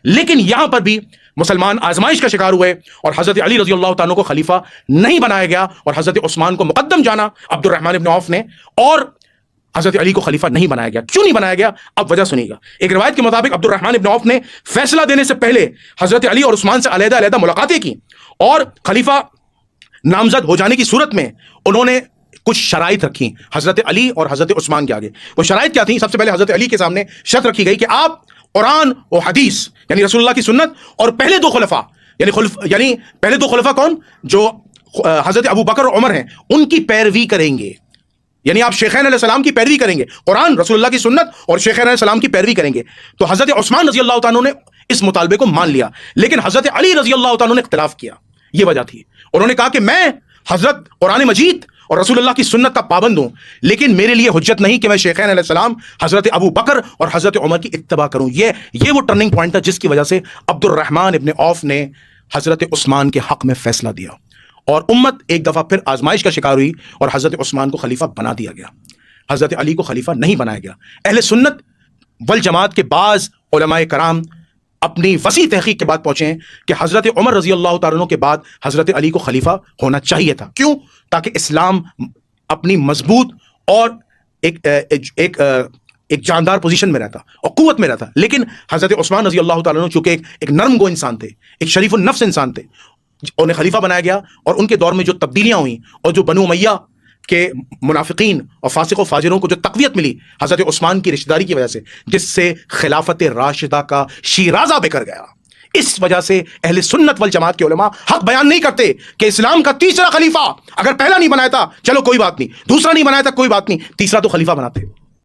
لیکن یہاں پر بھی مسلمان آزمائش کا شکار ہوئے اور حضرت علی رضی اللہ تعالیٰ کو خلیفہ نہیں بنایا گیا اور حضرت عثمان کو مقدم جانا عبد الرحمن ابن عوف نے، اور حضرت علی کو خلیفہ نہیں بنایا گیا۔ کیوں نہیں بنایا گیا؟ اب وجہ سنیے گا۔ ایک روایت کے مطابق عبد الرحمن ابن عوف نے فیصلہ دینے سے پہلے حضرت علی اور عثمان سے علیحدہ علیحدہ ملاقاتیں کی، اور خلیفہ نامزد ہو جانے کی صورت میں انہوں نے کچھ شرائط رکھی حضرت علی اور حضرت عثمان کے آگے۔ وہ شرائط کیا تھیں؟ سب سے پہلے حضرت علی کے سامنے شرط رکھی گئی کہ آپ قرآن و حدیث یعنی رسول اللہ کی سنت اور پہلے دو خلفاء یعنی پہلے دو خلفاء کون؟ جو حضرت ابو بکر اور عمر ہیں، ان کی پیروی کریں گے۔ یعنی آپ شیخین علیہ السلام کی پیروی کریں گے، قرآن رسول اللہ کی سنت اور شیخین علیہ السلام کی پیروی کریں گے۔ تو حضرت عثمان رضی اللہ تعالیٰ نے اس مطالبے کو مان لیا، لیکن حضرت علی رضی اللہ تعالیٰ نے اختلاف کیا۔ یہ وجہ تھی، انہوں نے کہا کہ میں حضرت قرآن مجید اور رسول اللہ کی سنت کا پابند ہوں، لیکن میرے لیے حجت نہیں کہ میں شیخین علیہ السلام حضرت ابو بکر اور حضرت عمر کی اتباع کروں۔ یہ وہ ٹرننگ پوائنٹ تھا جس کی وجہ سے عبد الرحمن ابن عوف نے حضرت عثمان کے حق میں فیصلہ دیا، اور امت ایک دفعہ پھر آزمائش کا شکار ہوئی اور حضرت عثمان کو خلیفہ بنا دیا گیا، حضرت علی کو خلیفہ نہیں بنایا گیا۔ اہل سنت والجماعت کے بعض علماء کرام اپنی وسیع تحقیق کے بعد پہنچے ہیں کہ حضرت عمر رضی اللہ تعالیٰ عنہ کے بعد حضرت علی کو خلیفہ ہونا چاہیے تھا۔ کیوں؟ تاکہ اسلام اپنی مضبوط اور ایک جاندار پوزیشن میں رہتا اور قوت میں رہتا۔ لیکن حضرت عثمان رضی اللہ تعالیٰ عنہ چونکہ ایک نرم گو انسان تھے، ایک شریف النفس انسان تھے، انہیں خلیفہ بنایا گیا، اور ان کے دور میں جو تبدیلیاں ہوئیں اور جو بنو امیہ کہ منافقین اور فاسق و فاجروں کو جو تقویت ملی حضرت عثمان کی رشتہ داری کی وجہ سے، جس سے خلافت راشدہ کا شیرازہ بکھر گیا۔ اس وجہ سے اہل سنت والجماعت کے علماء حق بیان نہیں کرتے کہ اسلام کا تیسرا خلیفہ اگر پہلا نہیں بنایا تھا چلو کوئی بات نہیں، دوسرا نہیں بنایا تھا کوئی بات نہیں، تیسرا تو خلیفہ بناتے۔